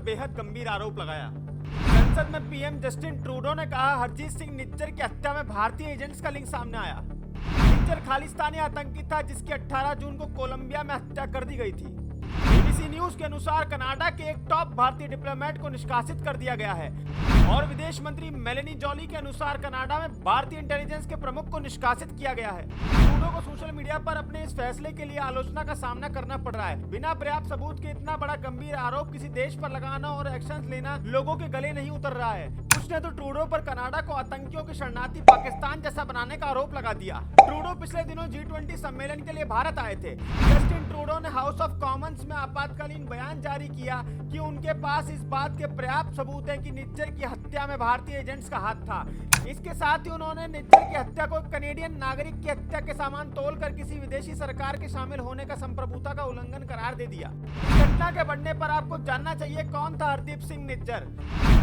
बेहद गंभीर आरोप लगाया। संसद में पीएम जस्टिन ट्रूडो ने कहा, हरजीत सिंह निज्जर की हत्या में भारतीय एजेंट्स का लिंक सामने आया। निज्जर खालिस्तानी आतंकी था जिसकी 18 जून को कोलंबिया में हत्या कर दी गई थी। एबीसी न्यूज के अनुसार कनाडा के एक टॉप भारतीय डिप्लोमेट को निष्कासित कर दिया गया है और विदेश मंत्री मेलेनी जॉली के अनुसार कनाडा में भारतीय इंटेलिजेंस के प्रमुख को निष्कासित किया गया है। ट्रूडो को सोशल मीडिया पर अपने इस फैसले के लिए आलोचना का सामना करना पड़ रहा है। बिना पर्याप्त सबूत के इतना बड़ा गंभीर आरोप किसी देश पर लगाना और एक्शन लेना लोगों के गले नहीं उतर रहा है। कुछ ने तो ट्रूडो पर कनाडा को आतंकियों के शरणार्थी पाकिस्तान जैसा बनाने का आरोप लगा दिया। ट्रूडो पिछले दिनों G20 सम्मेलन के लिए भारत आए थे। जस्टिन ट्रूडो ने हाउस ऑफ कॉमन्स में आपातकालीन बयान जारी किया कि उनके पास इस बात के पर्याप्त सबूत हैं कि निज्जर की हत्या में भारतीय एजेंट्स का हाथ था। इसके साथ ही उन्होंने निज्जर की हत्या को कनेडियन नागरिक की हत्या के समान तोलकर किसी विदेशी सरकार के शामिल होने का संप्रभुता का उल्लंघन करार दे दिया। घटना के बढ़ने पर आपको जानना चाहिए कौन था हरदीप सिंह निज्जर।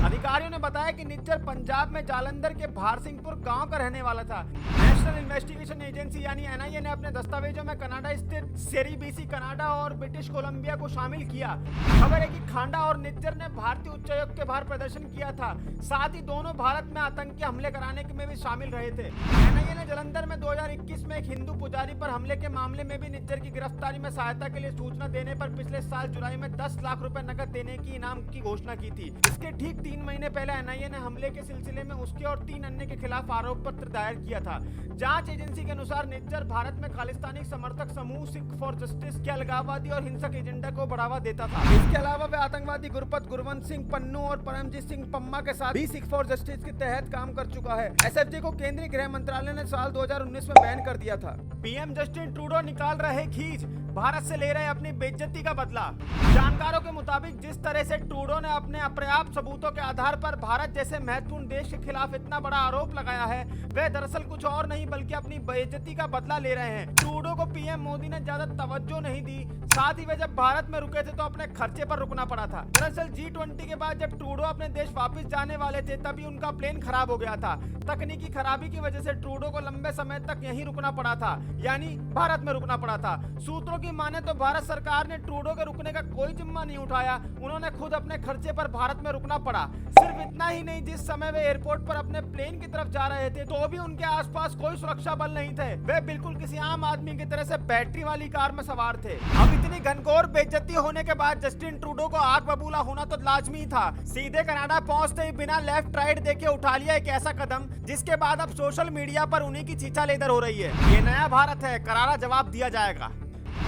अधिकारियों ने बताया कि निज्जर पंजाब में जालंधर के भारसिंहपुर गांव का रहने वाला था। नेशनल इन्वेस्टिगेशन एजेंसी यानी NIA ने अपने दस्तावेजों में कनाडा स्थित सेरी BC कनाडा और ब्रिटिश कोलंबिया को शामिल किया। खबर है कि खांडा और निज्जर ने भारतीय उच्चायुक्त के बाहर प्रदर्शन किया था। साथ ही दोनों भारत में आतंकी हमले कराने में भी शामिल रहे थे। NIA ने जालंधर में 2021 में एक हिंदू पुजारी पर हमले के मामले में भी निज्जर की गिरफ्तारी में सहायता के लिए सूचना देने पर पिछले साल जुलाई में 10 लाख रुपए नकद देने की इनाम की घोषणा की थी। इसके ठीक 3 महीने पहले NIA ने हमले के सिलसिले में उसके और 3 अन्य के खिलाफ आरोप पत्र दायर किया था। जांच एजेंसी के अनुसार निज्जर भारत में खालिस्तानी समर्थक समूह सिख फॉर जस्टिस के अलगाववादी और हिंसक एजेंडा को बढ़ावा देता था। इसके अलावा वे आतंकवादी गुरपत गुरवंत सिंह पन्नू और परमजीत सिंह पम्मा के साथ भी सिख फॉर जस्टिस के तहत काम कर चुका है। SFJ को केंद्रीय गृह मंत्रालय ने साल 2019 में बैन कर दिया था। पीएम जस्टिन ट्रूडो निकाल रहे खींच, भारत से ले रहे अपनी बेइज्जती का बदला। जानकारों के मुताबिक जिस तरह से ट्रूडो ने अपने अपर्याप्त सबूतों के आधार पर भारत जैसे महत्वपूर्ण देश के खिलाफ इतना बड़ा आरोप लगाया है, वे दरअसल कुछ और नहीं बल्कि अपनी बेइज्जती का बदला ले रहे हैं। ट्रूडो को पीएम मोदी ने ज्यादा तवज्जो नहीं दी। साथ ही वे जब भारत में रुके थे तो अपने खर्चे पर रुकना पड़ा था। दरअसल G20 के बाद जब ट्रूडो अपने देश वापस जाने वाले थे तभी उनका प्लेन खराब हो गया था। तकनीकी खराबी की वजह से ट्रूडो को लंबे समय तक यहीं रुकना पड़ा था, यानी भारत में रुकना पड़ा था। सूत्रों की माने तो भारत सरकार ने ट्रूडो के रुकने का कोई जिम्मा नहीं उठाया, उन्होंने खुद अपने खर्चे पर भारत में रुकना पड़ा। सिर्फ इतना ही नहीं, जिस समय वे एयरपोर्ट पर अपने प्लेन की तरफ जा रहे थे तो भी उनके आसपास कोई सुरक्षा बल नहीं थे। वे बिल्कुल किसी आम आदमी की तरह से बैटरी वाली कार में सवार थे। अब इतनी घनघोर बेइज्जती होने के बाद जस्टिन ट्रूडो को आग बबूला होना तो लाजमी था। सीधे कनाडा पहुंचते ही बिना लेफ्ट राइट देखे उठा लिया एक ऐसा कदम जिसके बाद अब सोशल मीडिया पर उन्हीं की चीचा लेदर हो रही है। ये नया भारत है, करारा जवाब दिया जाएगा।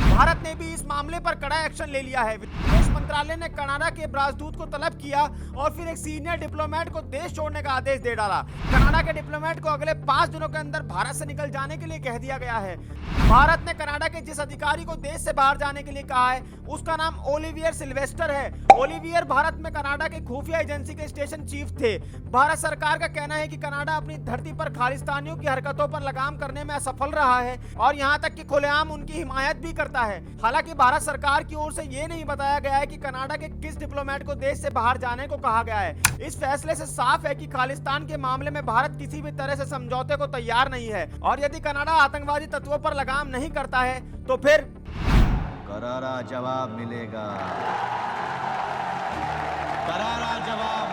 भारत ने भी इस मामले पर कड़ा एक्शन ले लिया है। विदेश मंत्रालय ने कनाडा के राजदूत को तलब किया और फिर एक सीनियर डिप्लोमेट को देश छोड़ने का आदेश दे डाला। कनाडा के डिप्लोमेट को अगले 5 दिनों के अंदर भारत से निकल जाने के लिए कह दिया गया है। भारत ने कनाडा के जिस अधिकारी को देश से बाहर जाने के लिए कहा है उसका नाम ओलिवियर सिल्वेस्टर है। ओलिवियर भारत में कनाडा के खुफिया एजेंसी के स्टेशन चीफ थे। भारत सरकार का कहना है कि कनाडा अपनी धरती पर खालिस्तानियों की हरकतों पर लगाम करने में असफल रहा है और यहाँ तक कि खुलेआम उनकी हिमायत भी करता है। हालांकि भारत सरकार की ओर से ये नहीं बताया गया है कि कनाडा के किस डिप्लोमेट को देश से बाहर जाने को कहा गया है। इस फैसले से साफ है कि खालिस्तान के मामले में भारत किसी भी तरह से समझौते को तैयार नहीं है और यदि कनाडा आतंकवादी तत्वों पर लगाम नहीं करता है तो फिर करारा जवाब मिलेगा, करारा जवाब